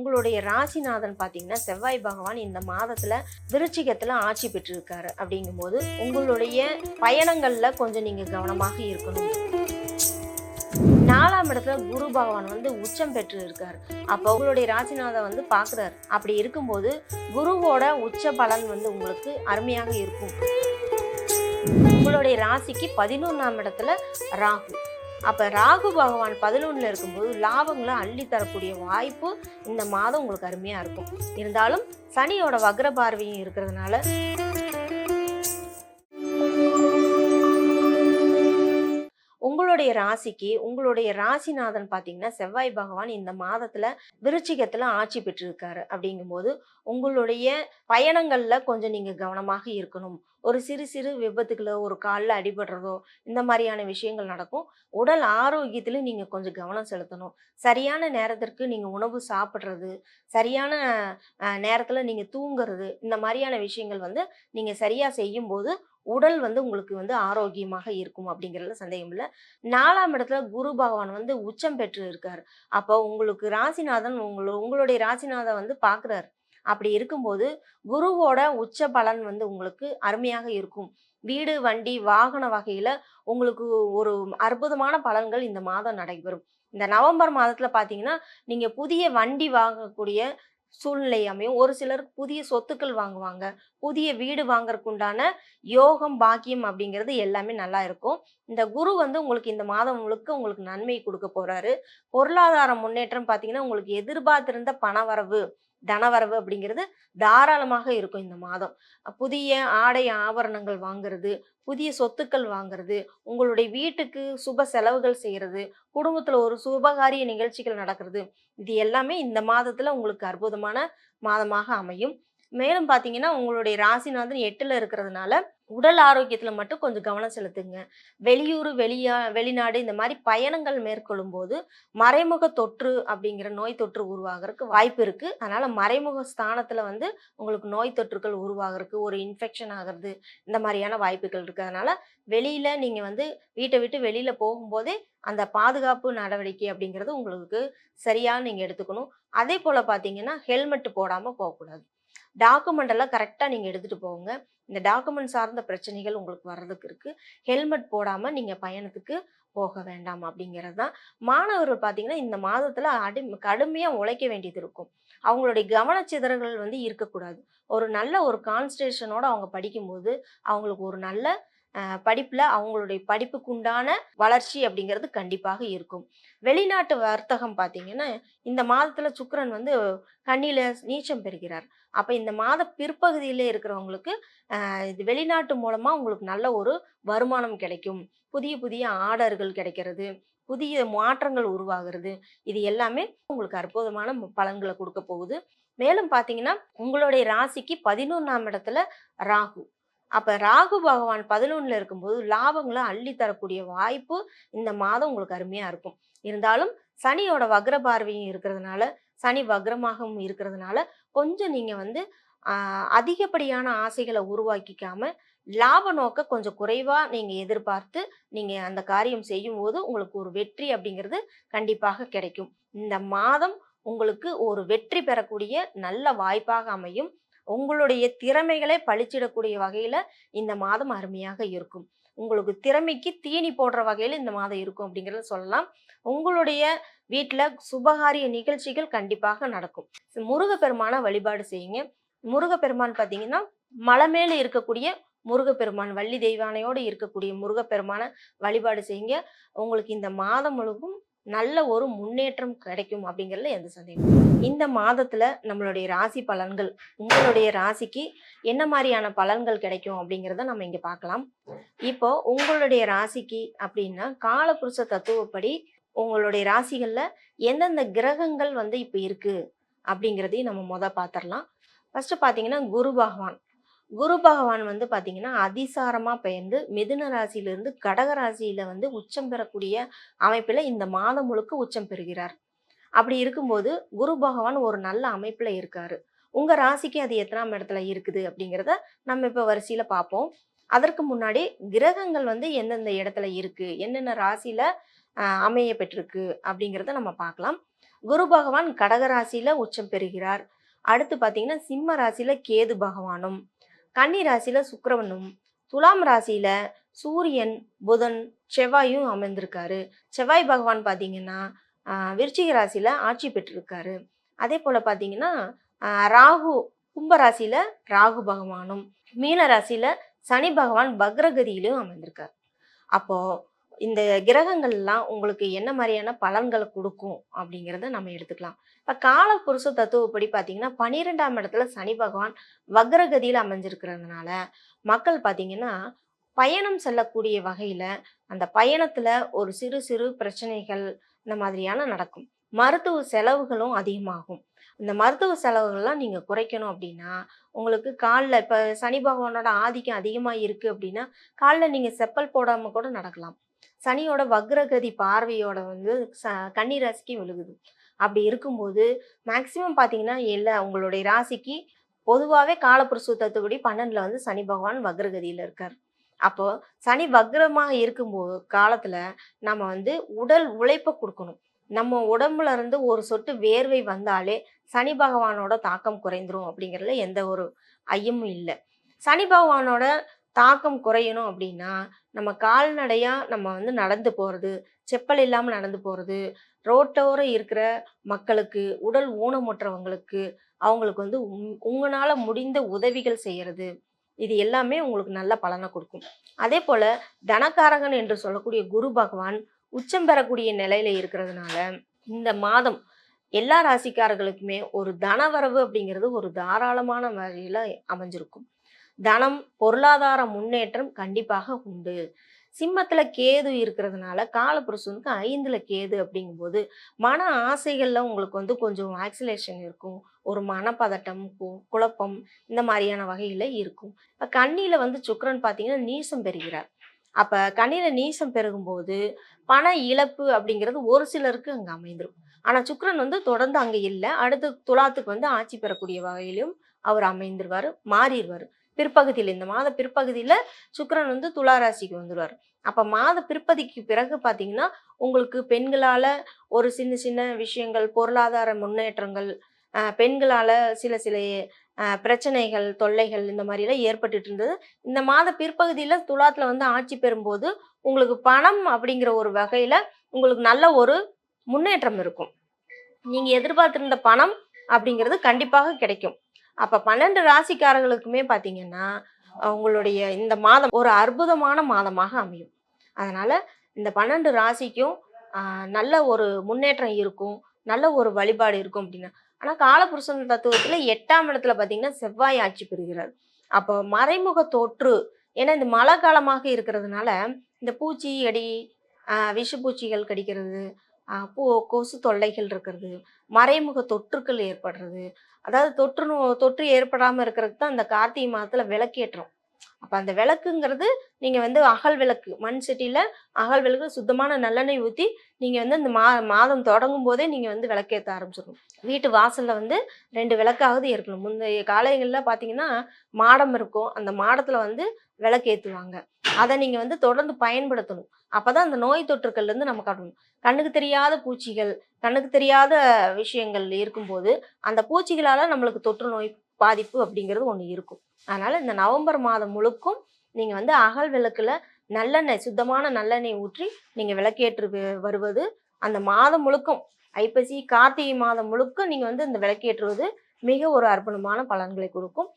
உங்களுடைய ராசிநாதன் பார்த்தீங்கன்னா செவ்வாய் பகவான் இந்த மாதத்துல விருச்சிகத்துல ஆட்சி பெற்றிருக்காரு. அப்படிங்கும்போது உங்களுடைய பயணங்கள்ல கொஞ்சம் நீங்க கவனமாக இருக்கணும். 4ஆம் இடத்துல குரு பகவான் உச்சம் பெற்று இருக்காரு. அப்போ உங்களுடைய ராசிநாதன் பாக்குறாரு. அப்படி இருக்கும்போது குருவோட உச்ச பலன் உங்களுக்கு அருமையாக இருக்கும். உங்களுடைய ராசிக்கு 11ஆம் இடத்துல ராகு. அப்போ ராகு பகவான் 11ல் இருக்கும்போது லாபங்களை அள்ளி தரக்கூடிய வாய்ப்பு இந்த மாதம் உங்களுக்கு அருமையாக இருக்கும். இருந்தாலும் சனியோட வக்ர பார்வையும் இருக்கிறதுனால உங்களுடைய ராசிக்கு உங்களுடைய ராசிநாதன் பார்த்தீங்கன்னா செவ்வாய் பகவான் இந்த மாதத்துல விருச்சிகத்துல ஆட்சி பெற்றிருக்காரு. அப்படிங்கும்போது உங்களுடைய பயணங்கள்ல கொஞ்சம் நீங்க கவனமாக இருக்கணும். ஒரு சிறு சிறு விபத்துக்களோ ஒரு காலில் அடிபடுறதோ இந்த மாதிரியான விஷயங்கள் நடக்கும். உடல் ஆரோக்கியத்திலும் நீங்க கொஞ்சம் கவனம் செலுத்தணும். சரியான நேரத்திற்கு நீங்க உணவு சாப்பிட்றது, சரியான நேரத்துல நீங்க தூங்குறது, இந்த மாதிரியான விஷயங்கள் நீங்க சரியா செய்யும் போது உடல் உங்களுக்கு ஆரோக்கியமாக இருக்கும் அப்படிங்கிறதுல சந்தேகம் இல்லை. 4ஆம் இடத்துல குரு பகவான் உச்சம் பெற்று இருக்காரு. அப்போ உங்களுக்கு ராசிநாதன் உங்களுடைய ராசிநாதன் பார்க்குறாரு. அப்படி இருக்கும்போது குருவோட உச்ச பலன் உங்களுக்கு அருமையாக இருக்கும். வீடு வண்டி வாகன வகையில உங்களுக்கு ஒரு அற்புதமான பலன்கள் இந்த மாதம் நடைபெறும். இந்த நவம்பர் மாதத்துல பாத்தீங்கன்னா நீங்க புதிய வண்டி வாங்கக்கூடிய சூழ்நிலை அமையும். ஒரு சிலருக்கு புதிய சொத்துக்கள் வாங்குவாங்க. புதிய வீடு வாங்கறதுக்குண்டான யோகம் பாக்கியம் அப்படிங்கிறது எல்லாமே நல்லா இருக்கும். இந்த குரு உங்களுக்கு இந்த மாதம் முழுக்க உங்களுக்கு நன்மை கொடுக்க போறாரு. பொருளாதார முன்னேற்றம் பார்த்தீங்கன்னா உங்களுக்கு எதிர்பார்த்திருந்த பணவரவு தனவரவு அப்படிங்கிறது தாராளமாக இருக்கும் இந்த மாதம். புதிய ஆடை ஆபரணங்கள் வாங்குறது, புதிய சொத்துக்கள் வாங்குறது, உங்களுடைய வீட்டுக்கு சுப செலவுகள் செய்யறது, குடும்பத்துல ஒரு சுபகாரிய நிகழ்ச்சிகள் நடக்கிறது, இது எல்லாமே இந்த மாதத்துல உங்களுக்கு அற்புதமான மாதமாக அமையும். மேலும் பார்த்தீங்கன்னா உங்களுடைய ராசிநாதன் 8ல் இருக்கிறதுனால உடல் ஆரோக்கியத்துல மட்டும் கொஞ்சம் கவனம் செலுத்துங்க. வெளியூர் வெளிநாடு இந்த மாதிரி பயணங்கள் மேற்கொள்ளும் போது மறைமுக தொற்று அப்படிங்கிற நோய் தொற்று உருவாகிறதுக்கு வாய்ப்பு இருக்கு. அதனால மறைமுக ஸ்தானத்துல உங்களுக்கு நோய் தொற்றுகள் உருவாகிறதுக்கு ஒரு இன்ஃபெக்ஷன் ஆகிறது இந்த மாதிரியான வாய்ப்புகள் இருக்கு. அதனால வெளியில நீங்க வீட்டை விட்டு வெளியில போகும்போதே அந்த பாதுகாப்பு நடவடிக்கை அப்படிங்கிறது உங்களுக்கு சரியா நீங்க எடுத்துக்கணும். அதே போல பாத்தீங்கன்னா ஹெல்மெட் போடாம போகக்கூடாது. டாக்குமெண்ட் எல்லாம் கரெக்டாக நீங்கள் எடுத்துகிட்டு போங்க. இந்த டாக்குமெண்ட் சார்ந்த பிரச்சனைகள் உங்களுக்கு வர்றதுக்கு இருக்கு. ஹெல்மெட் போடாமல் நீங்கள் பயணத்துக்கு போக வேண்டாம் அப்படிங்கிறது தான். மாணவர்கள் பார்த்தீங்கன்னா இந்த மாதத்தில் கடுமையாக உழைக்க வேண்டியது இருக்கும். அவங்களுடைய கவனச்சிதறல்கள் இருக்கக்கூடாது. ஒரு நல்ல ஒரு கான்சன்ட்ரேஷனோட அவங்க படிக்கும்போது அவங்களுக்கு ஒரு நல்ல படிப்புல அவங்களுடைய படிப்புக்குண்டான வளர்ச்சி அப்படிங்கிறது கண்டிப்பாக இருக்கும். வெளிநாட்டு வர்த்தகம் பார்த்தீங்கன்னா இந்த மாதத்துல சுக்கிரன் கன்னியில நீச்சம் பெறுகிறார். அப்ப இந்த மாத பிற்பகுதியில இருக்கிறவங்களுக்கு இது வெளிநாட்டு மூலமா உங்களுக்கு நல்ல ஒரு வருமானம் கிடைக்கும். புதிய புதிய ஆர்டர்கள் கிடைக்கிறது, புதிய மாற்றங்கள் உருவாகிறது, இது எல்லாமே உங்களுக்கு அற்புதமான பலன்களை கொடுக்க போகுது. மேலும் பார்த்தீங்கன்னா உங்களுடைய ராசிக்கு 11ஆம் இடத்துல ராகு. அப்ப ராகு பகவான் 11ல் இருக்கும்போது லாபங்களை அள்ளி தரக்கூடிய வாய்ப்பு இந்த மாதம் உங்களுக்கு அருமையா இருக்கும். இருந்தாலும் சனியோட வக்ர பார்வையும் இருக்கிறதுனால, சனி வக்ரமாகவும் இருக்கிறதுனால கொஞ்சம் நீங்க அதிகப்படியான ஆசைகளை உருவாக்கிக்காம லாப நோக்க கொஞ்சம் குறைவா நீங்க எதிர்பார்த்து நீங்க அந்த காரியம் செய்யும் போது உங்களுக்கு ஒரு வெற்றி அப்படிங்கிறது கண்டிப்பாக கிடைக்கும். இந்த மாதம் உங்களுக்கு ஒரு வெற்றி பெறக்கூடிய நல்ல வாய்ப்பாக அமையும். உங்களுடைய திறமைகளை பழிச்சிடக்கூடிய வகையில இந்த மாதம் அருமையாக இருக்கும். உங்களுக்கு திறமைக்கு தீனி போடுற வகையில இந்த மாதம் இருக்கும் அப்படிங்கிறத சொல்லலாம். உங்களுடைய வீட்டுல சுபகாரிய நிகழ்ச்சிகள் கண்டிப்பாக நடக்கும். முருகப்பெருமான வழிபாடு செய்யுங்க. முருகப்பெருமான் பார்த்தீங்கன்னா மலை மேல இருக்கக்கூடிய முருகப்பெருமான், வள்ளி தெய்வானையோடு இருக்கக்கூடிய முருகப்பெருமான வழிபாடு செய்யுங்க. உங்களுக்கு இந்த மாதம் முழுவதும் நல்ல ஒரு முன்னேற்றம் கிடைக்கும் அப்படிங்கிறதுல எந்த சந்தேகம். இந்த மாதத்துல நம்மளுடைய ராசி பலன்கள் உங்களுடைய ராசிக்கு என்ன மாதிரியான பலன்கள் கிடைக்கும் அப்படிங்கிறத நம்ம இங்க பார்க்கலாம். இப்போ உங்களுடைய ராசிக்கு அப்படின்னா காலபுருஷ தத்துவப்படி உங்களுடைய ராசிகள்ல எந்தெந்த கிரகங்கள் இப்ப இருக்கு அப்படிங்கிறதையும் நம்ம பார்த்துடலாம். ஃபர்ஸ்ட் பாத்தீங்கன்னா குரு பகவான் பார்த்தீங்கன்னா அதிசாரமா பெயர்ந்து மிதுன ராசியிலிருந்து கடக ராசியில உச்சம் பெறக்கூடிய அமைப்புல இந்த மாதம் முழுக்க உச்சம் பெறுகிறார். அப்படி இருக்கும்போது குரு பகவான் ஒரு நல்ல அமைப்புல இருக்காரு. உங்க ராசிக்கு அது எத்தனாம் இடத்துல இருக்குது அப்படிங்கிறத நம்ம இப்ப வரிசையில பார்ப்போம். அதற்கு முன்னாடி கிரகங்கள் எந்தெந்த இடத்துல இருக்கு, என்னென்ன ராசியில அமைய பெற்றிருக்கு அப்படிங்கிறத நம்ம பார்க்கலாம். குரு பகவான் கடக ராசியில உச்சம் பெறுகிறார். அடுத்து பார்த்தீங்கன்னா சிம்ம ராசியில கேது பகவானும், கன்னி ராசியில சுக்கிரனும், துலாம் ராசியில சூரியன், புதன், செவ்வாயும் அமர்ந்திருக்காரு. செவ்வாய் பகவான் பார்த்தீங்கன்னா விருச்சிக ராசியில ஆட்சி பெற்றிருக்காரு. அதே போல பார்த்தீங்கன்னா ராகு கும்ப ராசியில ராகு பகவானும், மீன ராசியில சனி பகவான் வக்ரகதியிலும் அமர்ந்திருக்காரு. அப்போ இந்த கிரகங்கள்லாம் உங்களுக்கு என்ன மாதிரியான பலன்களை கொடுக்கும் அப்படிங்கிறத நம்ம எடுத்துக்கலாம். இப்போ காலபுருஷ தத்துவப்படி பார்த்தீங்கன்னா 12ஆம் இடத்துல சனி பகவான் வக்ரகதியில் அமைஞ்சிருக்கிறதுனால மக்கள் பார்த்தீங்கன்னா பயணம் செல்லக்கூடிய வகையில் அந்த பயணத்தில் ஒரு சிறு சிறு பிரச்சனைகள் இந்த மாதிரியான நடக்கும். மருத்துவ செலவுகளும் அதிகமாகும். இந்த மருத்துவ செலவுகள்லாம் நீங்கள் குறைக்கணும் அப்படின்னா உங்களுக்கு காலில் இப்போ சனி பகவானோட ஆதிக்கம் அதிகமாக இருக்குது அப்படின்னா காலில் நீங்கள் செப்பல் போடாமல் கூட நடக்கலாம். சனியோட வக்ரகதி பார்வையோட வந்து கன்னி ராசிக்கு விழுகுது. அப்படி இருக்கும்போது மேக்சிமம் பார்த்தீங்கன்னா இல்லை உங்களுடைய ராசிக்கு பொதுவாகவே காலபுருஷ தத்துவப்படி 12ல் வந்து சனி பகவான் வக்ரகதியில் இருக்கார். அப்போ சனி வக்ரமாக இருக்கும்போது காலத்தில் நம்ம வந்து உடல் உழைப்பை கொடுக்கணும். நம்ம உடம்புல இருந்து ஒரு சொட்டு வேர்வை வந்தாலே சனி பகவானோட தாக்கம் குறைந்துரும் அப்படிங்கிறதுல எந்த ஒரு ஐயமும் இல்லை. சனி பகவானோட தாக்கம் குறையணும் அப்படின்னா நம்ம கால்நடையாக நம்ம வந்து நடந்து போகிறது, செப்பல் இல்லாமல் நடந்து போகிறது, ரோட்டோர இருக்கிற மக்களுக்கு, உடல் ஊனமுற்றவங்களுக்கு அவங்களுக்கு வந்து உங்களால் முடிந்த உதவிகள் செய்கிறது, இது எல்லாமே உங்களுக்கு நல்ல பலனை கொடுக்கும். அதே போல் தனக்காரகன் என்று சொல்லக்கூடிய குரு பகவான் உச்சம் பெறக்கூடிய நிலையில இருக்கிறதுனால இந்த மாதம் எல்லா ராசிக்காரர்களுக்குமே ஒரு தனவரவு அப்படிங்கிறது ஒரு தாராளமான வகையில் அமைஞ்சிருக்கும். தனம் பொருளாதார முன்னேற்றம் கண்டிப்பாக உண்டு. சிம்மத்துல கேது இருக்கிறதுனால காலபுருஷனுக்கு 5ல் கேது அப்படிங்கும்போது மன ஆசைகள்ல உங்களுக்கு வந்து கொஞ்சம் ஆக்சிலேஷன் இருக்கும். ஒரு மனப்பதட்டம், குழப்பம் இந்த மாதிரியான வகையில இருக்கும். இப்போ கன்னியில வந்து சுக்கிரன் பார்த்தீங்கன்னா நீசம் பெறுகிறார். அப்ப கன்னியில நீசம் பெருகும்போது பண இழப்பு அப்படிங்கிறது ஒரு சிலருக்கு அங்க அமைந்துரும். ஆனா சுக்கிரன் வந்து தொடர்ந்து அங்க இல்லை. அடுத்து துலாத்துக்கு வந்து ஆட்சி பெறக்கூடிய வகையிலும் அவர் அமைந்துருவாரு, மாறிடுவாரு. பிற்பகுதியில் இந்த மாத பிற்பகுதியில் சுக்கிரன் வந்து துலா ராசிக்கு வந்துடுவார். அப்போ மாத பிற்பகுதிக்கு பிறகு பார்த்தீங்கன்னா உங்களுக்கு பெண்களால் ஒரு சின்ன சின்ன விஷயங்கள், பொருளாதார முன்னேற்றங்கள், பெண்களால் சில சில பிரச்சனைகள், தொல்லைகள் இந்த மாதிரிலாம் ஏற்பட்டுட்டு இருந்தது. இந்த மாத பிற்பகுதியில் துலாத்தில் வந்து ஆட்சி பெறும்போது உங்களுக்கு பணம் அப்படிங்கிற ஒரு வகையில் உங்களுக்கு நல்ல ஒரு முன்னேற்றம் இருக்கும். நீங்கள் எதிர்பார்த்திருந்த பணம் அப்படிங்கிறது கண்டிப்பாக கிடைக்கும். அப்ப 12 ராசிக்காரர்களுக்குமே பார்த்தீங்கன்னா உங்களுடைய இந்த மாதம் ஒரு அற்புதமான மாதமாக அமையும். அதனால இந்த 12 ராசிக்கும் நல்ல ஒரு முன்னேற்றம் இருக்கும், நல்ல ஒரு வழிபாடு இருக்கும் அப்படின்னா. ஆனால் காலபுருஷன் தத்துவத்தில் 8ஆம் இடத்துல பார்த்தீங்கன்னா செவ்வாய் ஆட்சி பெறுகிறார். அப்போ மறைமுக தொற்று, ஏன்னா இந்த மழை காலமாக இருக்கிறதுனால இந்த பூச்சி அடி, விஷப்பூச்சிகள் கடிக்கிறது, கொசு தொல்லைகள் இருக்கிறது, மறைமுக தொற்றுக்கள் ஏற்படுறது, அதாவது தொற்று ஏற்படாமல் இருக்கிறதுக்கு தான் இந்த கார்த்திகை மாதத்தில் விளக்கேற்றோம். அப்போ அந்த விளக்குங்கிறது நீங்கள் வந்து அகல் விளக்கு, மண் சட்டியில் அகல் விளக்கு சுத்தமான நல்லெண்ணெய் ஊற்றி நீங்கள் வந்து இந்த மாதம் தொடங்கும் போதே நீங்கள் வந்து விளக்கேற்ற ஆரம்பிச்சிடணும். வீட்டு வாசலில் வந்து 2 விளக்காவது ஏற்கணும். முந்தைய காலங்களில் பார்த்தீங்கன்னா மாடம் இருக்கும், அந்த மாடத்தில் வந்து விளக்கேற்றுவாங்க. அதை நீங்கள் வந்து தொடர்ந்து பயன்படுத்தணும். அப்போ தான் அந்த நோய் தொற்றுக்கள்லேருந்து நம்ம காட்டணும். கண்ணுக்கு தெரியாத பூச்சிகள், கண்ணுக்கு தெரியாத விஷயங்கள் இருக்கும்போது அந்த பூச்சிகளால் நம்மளுக்கு தொற்று நோய் பாதிப்பு அப்படிங்கிறது ஒன்று இருக்கும். அதனால் இந்த நவம்பர் மாதம் முழுக்கும் நீங்கள் வந்து அகல் விளக்குல நல்லெண்ணெய், சுத்தமான நல்லெண்ணெய் ஊற்றி நீங்கள் விளக்கேற்று வருவது அந்த மாதம் முழுக்கும், ஐப்பசி கார்த்திகை மாதம் முழுக்க நீங்கள் வந்து இந்த விளக்கேற்றுவது மிக ஒரு அற்புதமான பலன்களை கொடுக்கும்.